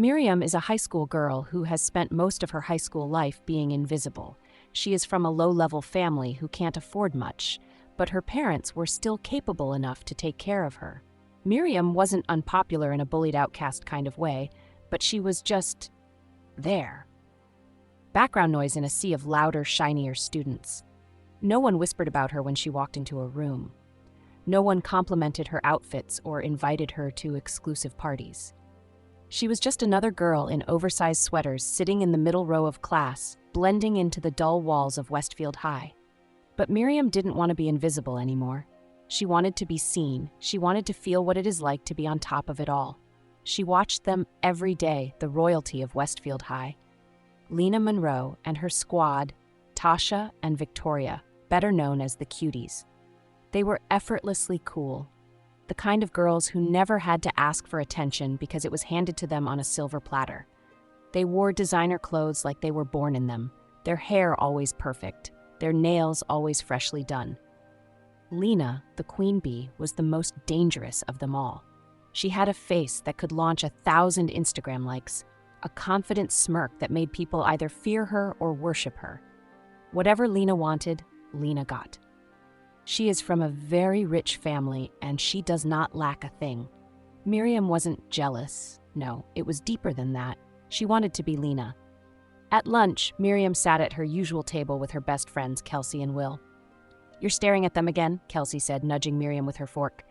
Miriam is a high school girl who has spent most of her high school life being invisible. She is from a low-level family who can't afford much, but her parents were still capable enough to take care of her. Miriam wasn't unpopular in a bullied outcast kind of way, but she was just there. Background noise in a sea of louder, shinier students. No one whispered about her when she walked into a room. No one complimented her outfits or invited her to exclusive parties. She was just another girl in oversized sweaters sitting in the middle row of class, blending into the dull walls of Westfield High. But Miriam didn't want to be invisible anymore. She wanted to be seen. She wanted to feel what it is like to be on top of it all. She watched them every day, the royalty of Westfield High. Lena Monroe and her squad, Tasha and Victoria, better known as the Cuties. They were effortlessly cool. The kind of girls who never had to ask for attention because it was handed to them on a silver platter. They wore designer clothes like they were born in them, their hair always perfect, their nails always freshly done. Lena, the queen bee, was the most dangerous of them all. She had a face that could launch 1,000 Instagram likes, a confident smirk that made people either fear her or worship her. Whatever Lena wanted, Lena got. She is from a very rich family, and she does not lack a thing. Miriam wasn't jealous. No, it was deeper than that. She wanted to be Lena. At lunch, Miriam sat at her usual table with her best friends, Kelsey and Will. "You're staring at them again," Kelsey said, nudging Miriam with her fork.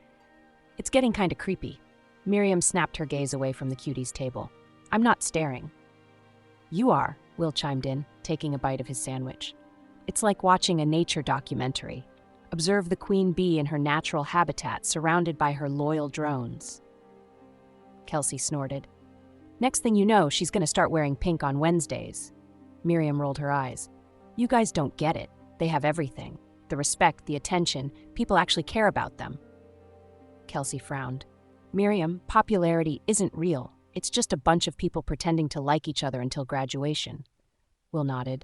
"It's getting kind of creepy." Miriam snapped her gaze away from the Cuties' table. "I'm not staring." "You are," Will chimed in, taking a bite of his sandwich. "It's like watching a nature documentary. Observe the queen bee in her natural habitat, surrounded by her loyal drones." Kelsey snorted. "Next thing you know, she's going to start wearing pink on Wednesdays." Miriam rolled her eyes. "You guys don't get it. They have everything. The respect, the attention. People actually care about them." Kelsey frowned. "Miriam, popularity isn't real. It's just a bunch of people pretending to like each other until graduation." Will nodded.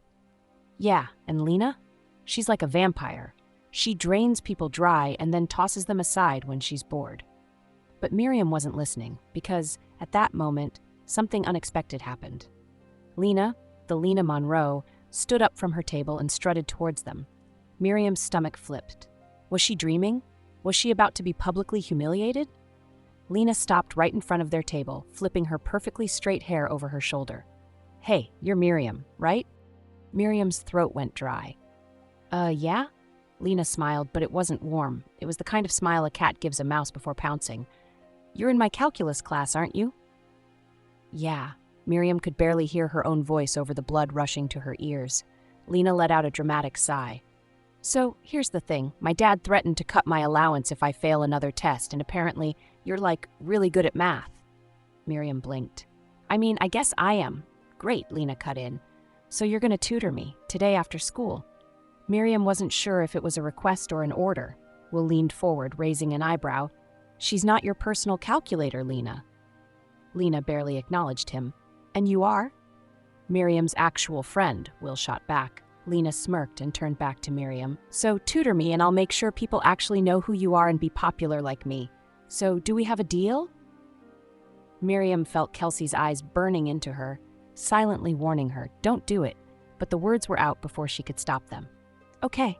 "Yeah, and Lena? She's like a vampire. She drains people dry and then tosses them aside when she's bored." But Miriam wasn't listening, because, at that moment, something unexpected happened. Lena, the Lena Monroe, stood up from her table and strutted towards them. Miriam's stomach flipped. Was she dreaming? Was she about to be publicly humiliated? Lena stopped right in front of their table, flipping her perfectly straight hair over her shoulder. "Hey, you're Miriam, right?" Miriam's throat went dry. Yeah?" Lena smiled, but it wasn't warm. It was the kind of smile a cat gives a mouse before pouncing. "You're in my calculus class, aren't you?" "Yeah." Miriam could barely hear her own voice over the blood rushing to her ears. Lena let out a dramatic sigh. "So, here's the thing. My dad threatened to cut my allowance if I fail another test, and apparently you're, like, really good at math." Miriam blinked. "I mean, I guess I am." "Great," Lena cut in. "So you're going to tutor me, today after school?" Miriam wasn't sure if it was a request or an order. Will leaned forward, raising an eyebrow. "She's not your personal calculator, Lena." Lena barely acknowledged him. "And you are?" "Miriam's actual friend," Will shot back. Lena smirked and turned back to Miriam. "So tutor me and I'll make sure people actually know who you are and be popular like me. So do we have a deal?" Miriam felt Kelsey's eyes burning into her, silently warning her, "Don't do it." But the words were out before she could stop them. "Okay."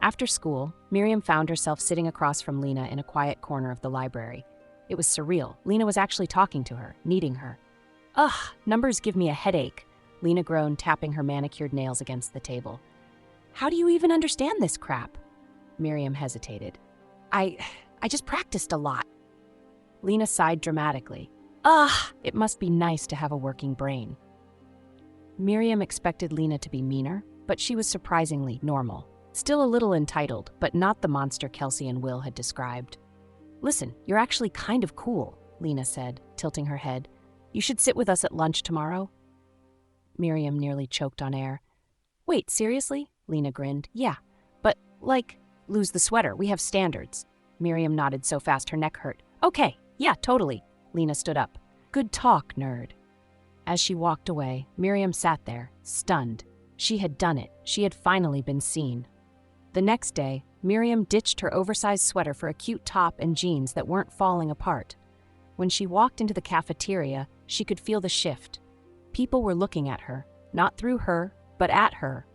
After school, Miriam found herself sitting across from Lena in a quiet corner of the library. It was surreal. Lena was actually talking to her, needing her. "Ugh, numbers give me a headache," Lena groaned, tapping her manicured nails against the table. "How do you even understand this crap?" Miriam hesitated. I just practiced a lot." Lena sighed dramatically. "Ugh, it must be nice to have a working brain." Miriam expected Lena to be meaner, but she was surprisingly normal. Still a little entitled, but not the monster Kelsey and Will had described. "Listen, you're actually kind of cool," Lena said, tilting her head. "You should sit with us at lunch tomorrow." Miriam nearly choked on air. "Wait, seriously?" Lena grinned. "Yeah, but, like, lose the sweater. We have standards." Miriam nodded so fast her neck hurt. "Okay, yeah, totally." Lena stood up. "Good talk, nerd." As she walked away, Miriam sat there, stunned. She had done it. She had finally been seen. The next day, Miriam ditched her oversized sweater for a cute top and jeans that weren't falling apart. When she walked into the cafeteria, she could feel the shift. People were looking at her, not through her, but at her.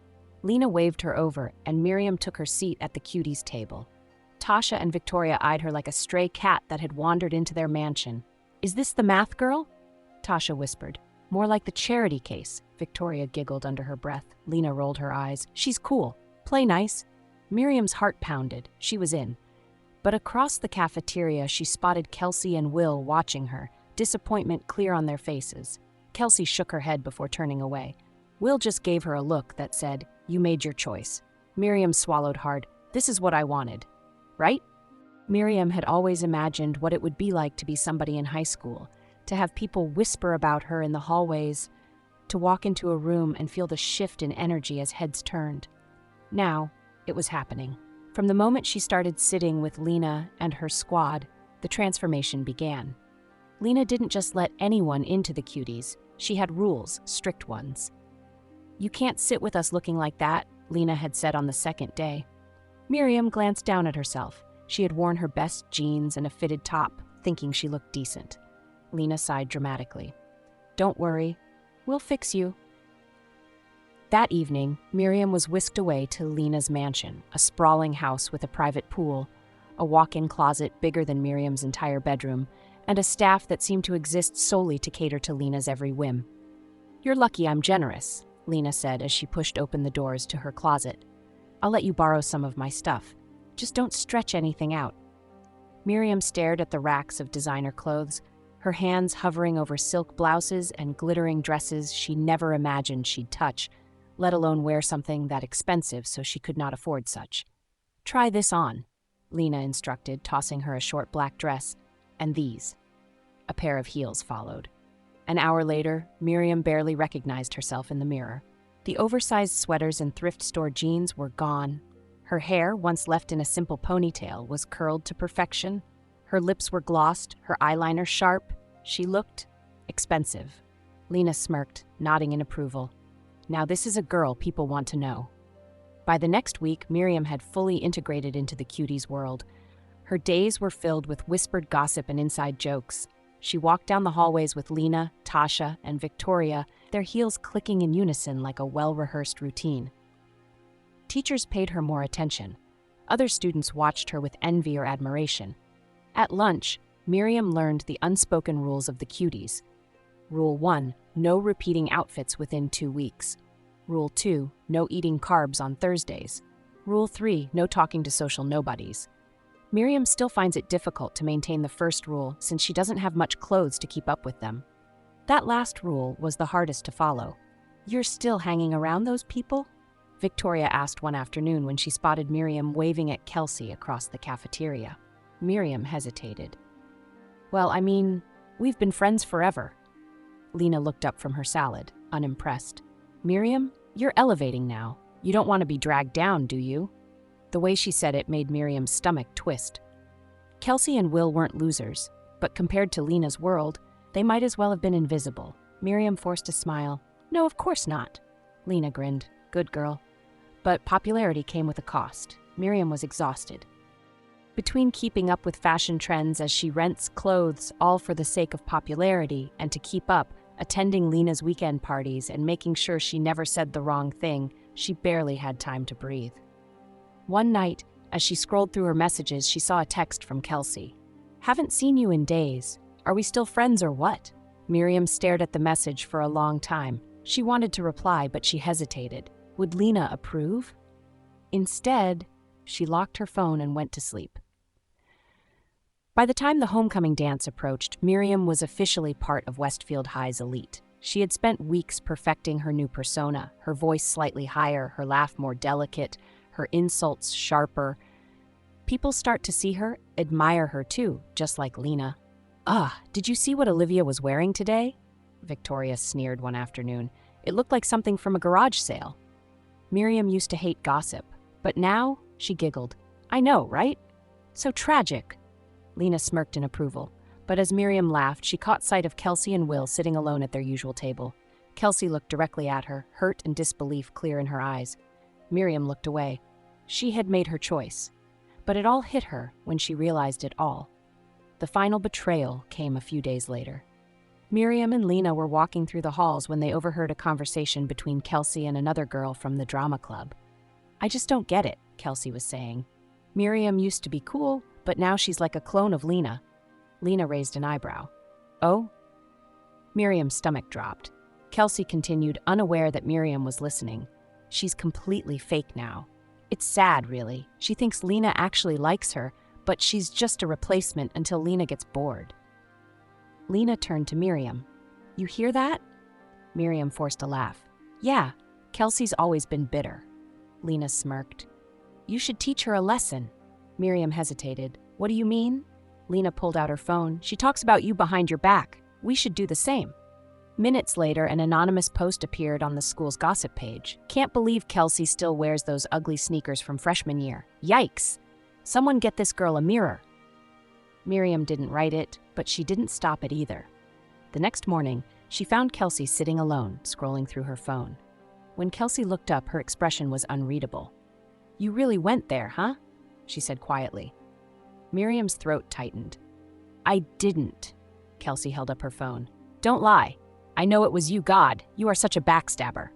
Lena waved her over, and Miriam took her seat at the cuties table. Tasha and Victoria eyed her like a stray cat that had wandered into their mansion. "Is this the math girl?" Tasha whispered. "More like the charity case," Victoria giggled under her breath. Lena rolled her eyes. "She's cool. Play nice." Miriam's heart pounded. She was in. But across the cafeteria, she spotted Kelsey and Will watching her, disappointment clear on their faces. Kelsey shook her head before turning away. Will just gave her a look that said, "You made your choice." Miriam swallowed hard. "This is what I wanted." Right? Miriam had always imagined what it would be like to be somebody in high school, to have people whisper about her in the hallways, to walk into a room and feel the shift in energy as heads turned. Now, it was happening. From the moment she started sitting with Lena and her squad, the transformation began. Lena didn't just let anyone into the cuties. She had rules, strict ones. "You can't sit with us looking like that," Lena had said on the second day. Miriam glanced down at herself. She had worn her best jeans and a fitted top, thinking she looked decent. Lena sighed dramatically. "Don't worry, we'll fix you." That evening, Miriam was whisked away to Lena's mansion, a sprawling house with a private pool, a walk-in closet bigger than Miriam's entire bedroom, and a staff that seemed to exist solely to cater to Lena's every whim. "You're lucky I'm generous," Lena said as she pushed open the doors to her closet. "I'll let you borrow some of my stuff. Just don't stretch anything out." Miriam stared at the racks of designer clothes, her hands hovering over silk blouses and glittering dresses she never imagined she'd touch, let alone wear something that expensive so she could not afford such. "Try this on," Lena instructed, tossing her a short black dress, "and these." A pair of heels followed. An hour later, Miriam barely recognized herself in the mirror. The oversized sweaters and thrift store jeans were gone. Her hair, once left in a simple ponytail, was curled to perfection. Her lips were glossed, her eyeliner sharp. She looked expensive. Lena smirked, nodding in approval. Now this is a girl people want to know. By the next week, Miriam had fully integrated into the cuties world. Her days were filled with whispered gossip and inside jokes. She walked down the hallways with Lena, Tasha, and Victoria, their heels clicking in unison like a well-rehearsed routine. Teachers paid her more attention. Other students watched her with envy or admiration. At lunch, Miriam learned the unspoken rules of the cuties. Rule 1, no repeating outfits within 2 weeks. Rule 2, no eating carbs on Thursdays. Rule 3, no talking to social nobodies. Miriam still finds it difficult to maintain the first rule since she doesn't have much clothes to keep up with them. That last rule was the hardest to follow. "You're still hanging around those people?" Victoria asked one afternoon when she spotted Miriam waving at Kelsey across the cafeteria. Miriam hesitated. "Well, I mean, we've been friends forever." Lena looked up from her salad, unimpressed. "Miriam, you're elevating now. You don't want to be dragged down, do you?" The way she said it made Miriam's stomach twist. Kelsey and Will weren't losers, but compared to Lena's world, they might as well have been invisible. Miriam forced a smile. "No, of course not." Lena grinned. "Good girl." But popularity came with a cost. Miriam was exhausted. Between keeping up with fashion trends as she rents clothes all for the sake of popularity and to keep up, attending Lena's weekend parties and making sure she never said the wrong thing, she barely had time to breathe. One night, as she scrolled through her messages, she saw a text from Kelsey. "Haven't seen you in days. Are we still friends or what?" Miriam stared at the message for a long time. She wanted to reply, but she hesitated. Would Lena approve? Instead, she locked her phone and went to sleep. By the time the homecoming dance approached, Miriam was officially part of Westfield High's elite. She had spent weeks perfecting her new persona, her voice slightly higher, her laugh more delicate, her insults sharper. People start to see her, admire her too, just like Lena. Did you see what Olivia was wearing today?" Victoria sneered one afternoon. "It looked like something from a garage sale." Miriam used to hate gossip, but now she giggled. "I know, right? So tragic." Lena smirked in approval, but as Miriam laughed, she caught sight of Kelsey and Will sitting alone at their usual table. Kelsey looked directly at her, hurt and disbelief clear in her eyes. Miriam looked away. She had made her choice, but it all hit her when she realized it all. The final betrayal came a few days later. Miriam and Lena were walking through the halls when they overheard a conversation between Kelsey and another girl from the drama club. "I just don't get it," Kelsey was saying. "Miriam used to be cool, but now she's like a clone of Lena." Lena raised an eyebrow. "Oh?" Miriam's stomach dropped. Kelsey continued, unaware that Miriam was listening. "She's completely fake now. It's sad, really. She thinks Lena actually likes her, but she's just a replacement until Lena gets bored." Lena turned to Miriam. "You hear that?" Miriam forced a laugh. "Yeah, Kelsey's always been bitter." Lena smirked. "You should teach her a lesson." Miriam hesitated. "What do you mean?" Lena pulled out her phone. "She talks about you behind your back. We should do the same." Minutes later, an anonymous post appeared on the school's gossip page. "Can't believe Kelsey still wears those ugly sneakers from freshman year. Yikes! Someone get this girl a mirror." Miriam didn't write it, but she didn't stop it either. The next morning, she found Kelsey sitting alone, scrolling through her phone. When Kelsey looked up, her expression was unreadable. "You really went there, huh?" she said quietly. Miriam's throat tightened. "I didn't." Kelsey held up her phone. "Don't lie. I know it was you, God. You are such a backstabber."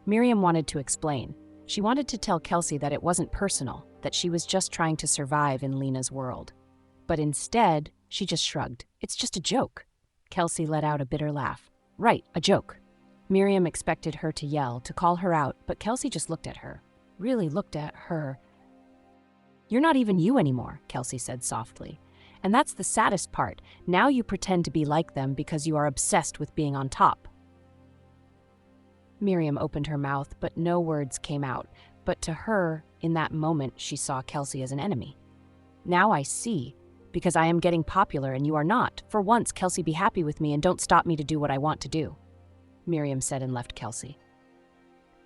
Miriam wanted to explain. She wanted to tell Kelsey that it wasn't personal, that she was just trying to survive in Lena's world. But instead, she just shrugged. "It's just a joke." Kelsey let out a bitter laugh. "Right, a joke." Miriam expected her to yell, to call her out, but Kelsey just looked at her. Really looked at her. "You're not even you anymore," Kelsey said softly. "And that's the saddest part. Now you pretend to be like them because you are obsessed with being on top." Miriam opened her mouth, but no words came out. But to her, in that moment, she saw Kelsey as an enemy. "Now I see. Because I am getting popular and you are not. For once, Kelsey, be happy with me and don't stop me to do what I want to do," Miriam said and left Kelsey.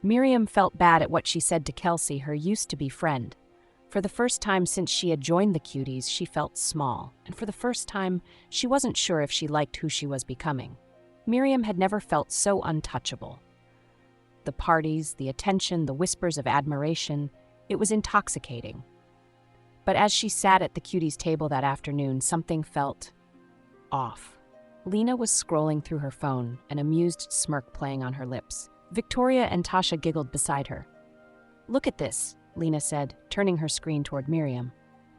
Miriam felt bad at what she said to Kelsey, her used-to-be friend. For the first time since she had joined the Cuties, she felt small, and for the first time, she wasn't sure if she liked who she was becoming. Miriam had never felt so untouchable. The parties, the attention, the whispers of admiration, it was intoxicating. But as she sat at the Cuties' table that afternoon, something felt off. Lena was scrolling through her phone, an amused smirk playing on her lips. Victoria and Tasha giggled beside her. "Look at this," Lena said, turning her screen toward Miriam.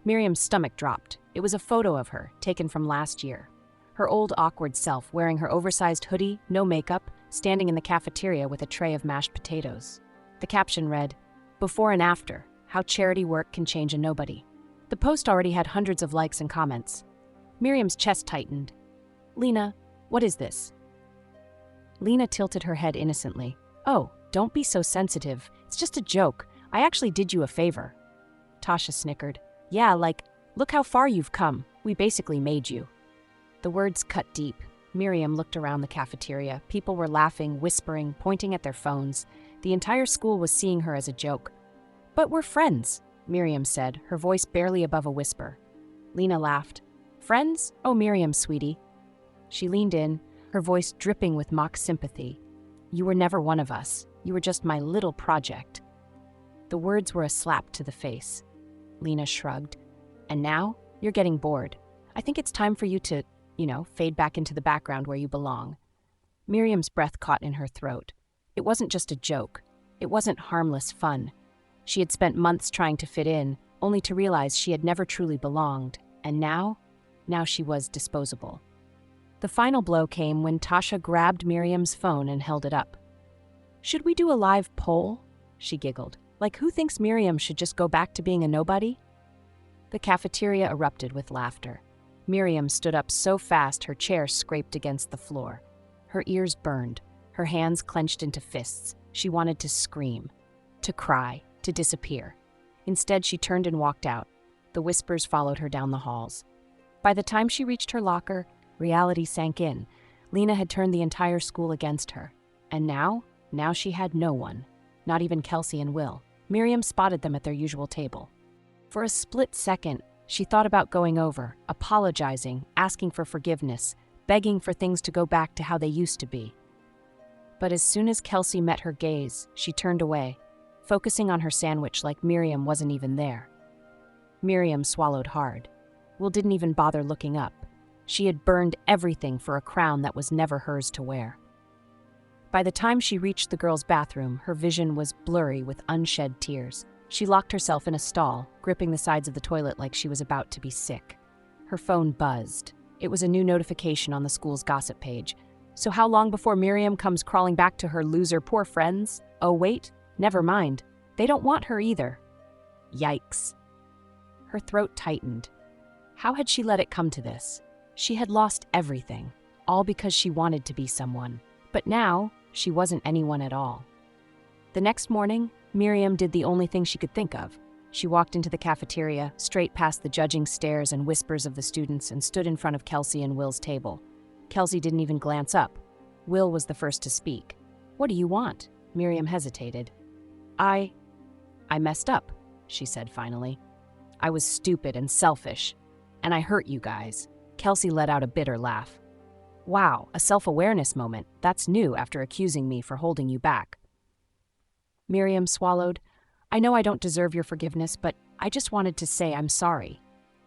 Miriam's stomach dropped. It was a photo of her, taken from last year. Her old awkward self, wearing her oversized hoodie, no makeup, standing in the cafeteria with a tray of mashed potatoes. The caption read, "Before and after, how charity work can change a nobody." The post already had hundreds of likes and comments. Miriam's chest tightened. "Lena, what is this?" Lena tilted her head innocently. "Oh, don't be so sensitive. It's just a joke. I actually did you a favor." Tasha snickered. "Yeah, like, look how far you've come. We basically made you." The words cut deep. Miriam looked around the cafeteria. People were laughing, whispering, pointing at their phones. The entire school was seeing her as a joke. "But we're friends," Miriam said, her voice barely above a whisper. Lena laughed. "Friends? Oh, Miriam, sweetie." She leaned in, her voice dripping with mock sympathy. "You were never one of us. You were just my little project." The words were a slap to the face. Lena shrugged. "And now, you're getting bored. I think it's time for you to, fade back into the background where you belong." Miriam's breath caught in her throat. It wasn't just a joke. It wasn't harmless fun. She had spent months trying to fit in, only to realize she had never truly belonged. And now she was disposable. The final blow came when Tasha grabbed Miriam's phone and held it up. "Should we do a live poll?" she giggled. "Like, who thinks Miriam should just go back to being a nobody?" The cafeteria erupted with laughter. Miriam stood up so fast her chair scraped against the floor. Her ears burned, her hands clenched into fists. She wanted to scream, to cry, to disappear. Instead, she turned and walked out. The whispers followed her down the halls. By the time she reached her locker, reality sank in. Lena had turned the entire school against her. And now she had no one, not even Kelsey and Will. Miriam spotted them at their usual table. For a split second, she thought about going over, apologizing, asking for forgiveness, begging for things to go back to how they used to be. But as soon as Kelsey met her gaze, she turned away, focusing on her sandwich like Miriam wasn't even there. Miriam swallowed hard. Will didn't even bother looking up. She had burned everything for a crown that was never hers to wear. By the time she reached the girl's bathroom, her vision was blurry with unshed tears. She locked herself in a stall, gripping the sides of the toilet like she was about to be sick. Her phone buzzed. It was a new notification on the school's gossip page. So how long before Miriam comes crawling back to her loser poor friends? Oh wait, never mind. They don't want her either. Yikes. Her throat tightened. How had she let it come to this? She had lost everything, all because she wanted to be someone. But now, she wasn't anyone at all. The next morning, Miriam did the only thing she could think of. She walked into the cafeteria, straight past the judging stares and whispers of the students, and stood in front of Kelsey and Will's table. Kelsey didn't even glance up. Will was the first to speak. "What do you want?" Miriam hesitated. I messed up," she said finally. "I was stupid and selfish, and I hurt you guys." Kelsey let out a bitter laugh. "Wow, a self-awareness moment. That's new after accusing me for holding you back." Miriam swallowed. "I know I don't deserve your forgiveness, but I just wanted to say I'm sorry."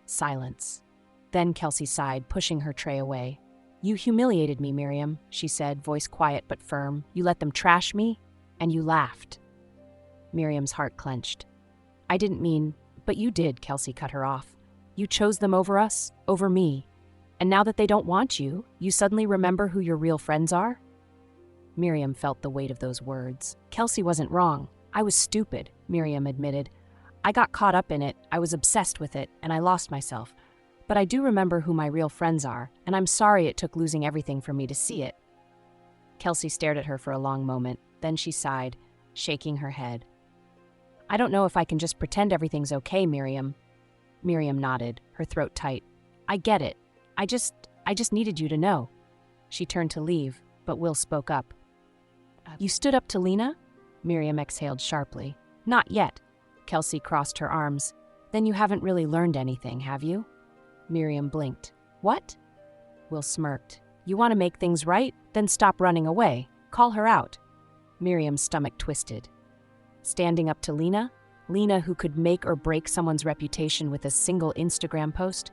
Silence. Then Kelsey sighed, pushing her tray away. "You humiliated me, Miriam," she said, voice quiet but firm. "You let them trash me, and you laughed." Miriam's heart clenched. "I didn't mean, but you did," Kelsey cut her off. "You chose them over us, over me. And now that they don't want you, you suddenly remember who your real friends are?" Miriam felt the weight of those words. Kelsey wasn't wrong. "I was stupid," Miriam admitted. "I got caught up in it, I was obsessed with it, and I lost myself. But I do remember who my real friends are, and I'm sorry it took losing everything for me to see it." Kelsey stared at her for a long moment, then she sighed, shaking her head. "I don't know if I can just pretend everything's okay, Miriam." Miriam nodded, her throat tight. "I get it. I just needed you to know." She turned to leave, but Will spoke up. "You stood up to Lena?" Miriam exhaled sharply. "Not yet." Kelsey crossed her arms. "Then you haven't really learned anything, have you?" Miriam blinked. "What?" Will smirked. "You want to make things right? Then stop running away. Call her out." Miriam's stomach twisted. Standing up to Lena? Lena who could make or break someone's reputation with a single Instagram post?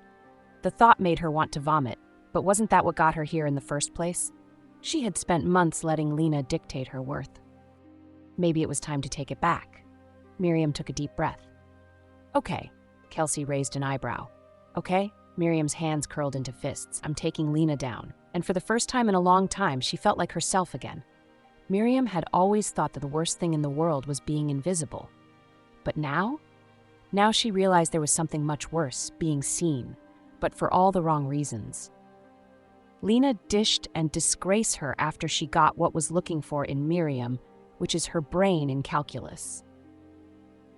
The thought made her want to vomit, but wasn't that what got her here in the first place? She had spent months letting Lena dictate her worth. Maybe it was time to take it back. Miriam took a deep breath. "Okay." Kelsey raised an eyebrow. "Okay?" Miriam's hands curled into fists. "I'm taking Lena down." And for the first time in a long time, she felt like herself again. Miriam had always thought that the worst thing in the world was being invisible. But now? Now she realized there was something much worse, being seen, but for all the wrong reasons. Lena dished and disgraced her after she got what was looking for in Miriam, which is her brain in calculus.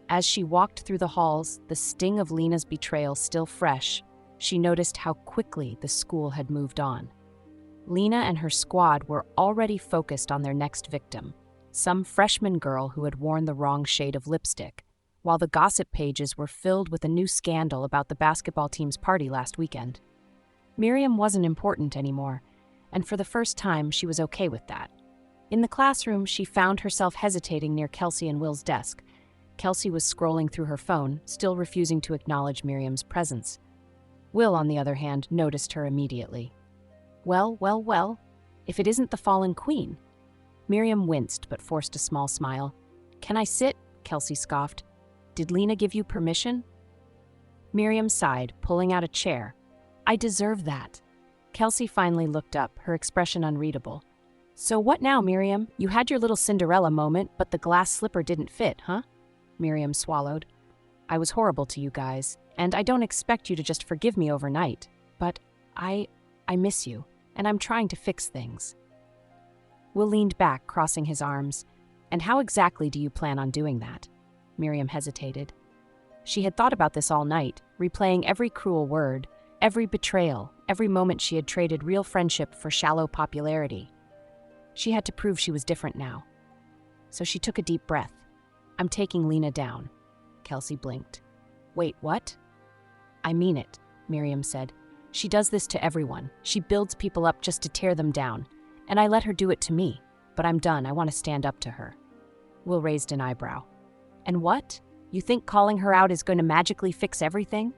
As she walked through the halls, the sting of Lena's betrayal still fresh, she noticed how quickly the school had moved on. Lena and her squad were already focused on their next victim, some freshman girl who had worn the wrong shade of lipstick, while the gossip pages were filled with a new scandal about the basketball team's party last weekend. Miriam wasn't important anymore, and for the first time, she was okay with that. In the classroom, she found herself hesitating near Kelsey and Will's desk. Kelsey was scrolling through her phone, still refusing to acknowledge Miriam's presence. Will, on the other hand, noticed her immediately. Well, if it isn't the fallen queen." Miriam winced but forced a small smile. "Can I sit?" Kelsey scoffed. "Did Lena give you permission?" Miriam sighed, pulling out a chair. "I deserve that." Kelsey finally looked up, her expression unreadable. "So what now, Miriam? You had your little Cinderella moment, but the glass slipper didn't fit, huh?" Miriam swallowed. "I was horrible to you guys, and I don't expect you to just forgive me overnight, but I miss you, and I'm trying to fix things." Will leaned back, crossing his arms. "And how exactly do you plan on doing that?" Miriam hesitated. She had thought about this all night, replaying every cruel word, every betrayal, every moment she had traded real friendship for shallow popularity. She had to prove she was different now. So she took a deep breath. "I'm taking Lena down." Kelsey blinked. "Wait, what?" "I mean it," Miriam said. "She does this to everyone. She builds people up just to tear them down. And I let her do it to me. But I'm done. I want to stand up to her." Will raised an eyebrow. "And what? You think calling her out is going to magically fix everything?"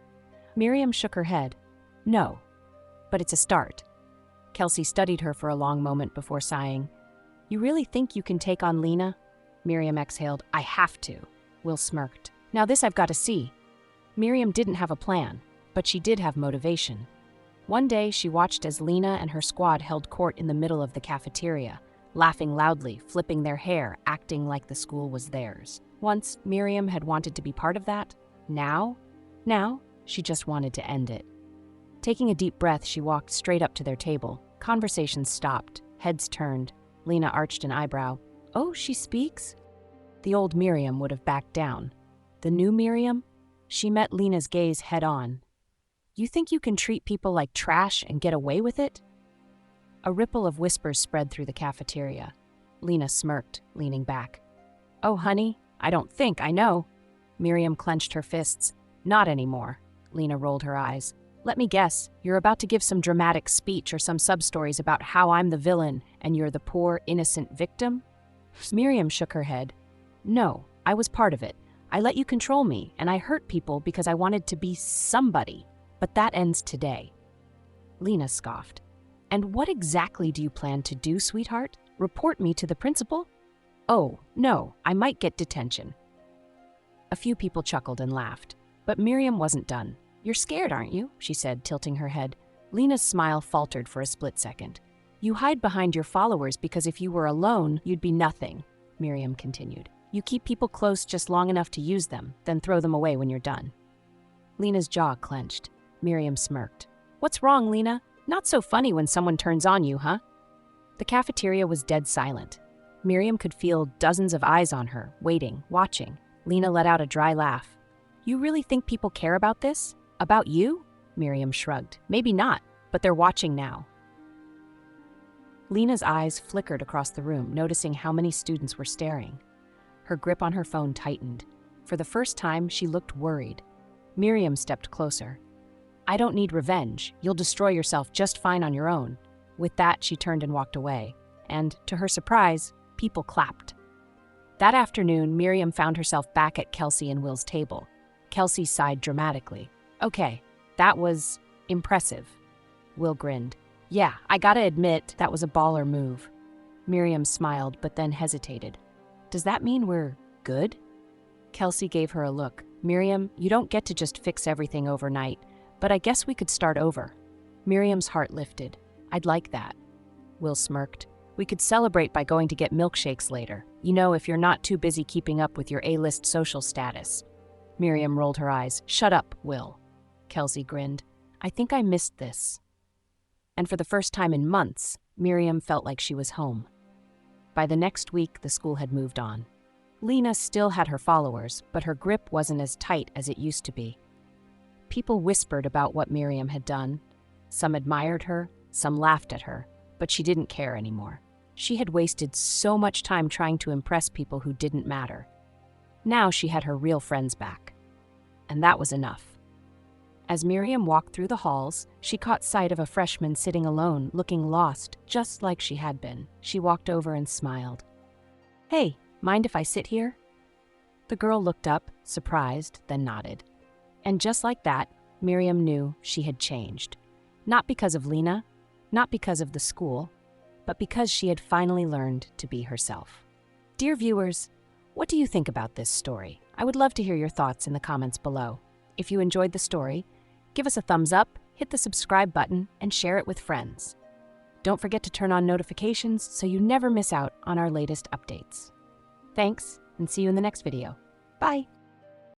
Miriam shook her head. "No. but it's a start." Kelsey studied her for a long moment before sighing. "You really think you can take on Lena?" Miriam exhaled. "I have to." Will smirked. "Now this I've got to see." Miriam didn't have a plan, but she did have motivation. One day, she watched as Lena and her squad held court in the middle of the cafeteria, laughing loudly, flipping their hair, acting like the school was theirs. Once, Miriam had wanted to be part of that. Now, she just wanted to end it. Taking a deep breath, she walked straight up to their table. Conversations stopped, heads turned. Lena arched an eyebrow. "Oh, she speaks?" The old Miriam would have backed down. The new Miriam? She met Lena's gaze head on. "You think you can treat people like trash and get away with it?" A ripple of whispers spread through the cafeteria. Lena smirked, leaning back. "Oh, honey, I don't think I know." Miriam clenched her fists. "Not anymore." Lena rolled her eyes. "Let me guess, you're about to give some dramatic speech or some sub-stories about how I'm the villain and you're the poor, innocent victim?" Miriam shook her head. "No, I was part of it. I let you control me, and I hurt people because I wanted to be somebody. But that ends today." Lena scoffed. "And what exactly do you plan to do, sweetheart? Report me to the principal?" "Oh, no, I might get detention." A few people chuckled and laughed, but Miriam wasn't done. "You're scared, aren't you?" she said, tilting her head. Lena's smile faltered for a split second. "You hide behind your followers because if you were alone, you'd be nothing," Miriam continued. "You keep people close just long enough to use them, then throw them away when you're done." Lena's jaw clenched. Miriam smirked. "What's wrong, Lena? Not so funny when someone turns on you, huh?" The cafeteria was dead silent. Miriam could feel dozens of eyes on her, waiting, watching. Lena let out a dry laugh. "You really think people care about this? About you?" Miriam shrugged. "Maybe not, but they're watching now." Lena's eyes flickered across the room, noticing how many students were staring. Her grip on her phone tightened. For the first time, she looked worried. Miriam stepped closer. "I don't need revenge. You'll destroy yourself just fine on your own." With that, she turned and walked away. And, to her surprise, people clapped. That afternoon, Miriam found herself back at Kelsey and Will's table. Kelsey sighed dramatically. "Okay, that was impressive." Will grinned. "Yeah, I gotta admit, that was a baller move." Miriam smiled, but then hesitated. "Does that mean we're good?" Kelsey gave her a look. "Miriam, you don't get to just fix everything overnight, but I guess we could start over." Miriam's heart lifted. "I'd like that." Will smirked. "We could celebrate by going to get milkshakes later. You know, if you're not too busy keeping up with your A-list social status." Miriam rolled her eyes. "Shut up, Will." Kelsey grinned. "I think I missed this." And for the first time in months, Miriam felt like she was home. By the next week, the school had moved on. Lena still had her followers, but her grip wasn't as tight as it used to be. People whispered about what Miriam had done. Some admired her, some laughed at her, but she didn't care anymore. She had wasted so much time trying to impress people who didn't matter. Now she had her real friends back. And that was enough. As Miriam walked through the halls, she caught sight of a freshman sitting alone, looking lost, just like she had been. She walked over and smiled. "Hey, mind if I sit here?" The girl looked up, surprised, then nodded. And just like that, Miriam knew she had changed. Not because of Lena, not because of the school, but because she had finally learned to be herself. Dear viewers, what do you think about this story? I would love to hear your thoughts in the comments below. If you enjoyed the story, give us a thumbs up, hit the subscribe button, and share it with friends. Don't forget to turn on notifications so you never miss out on our latest updates. Thanks, and see you in the next video. Bye!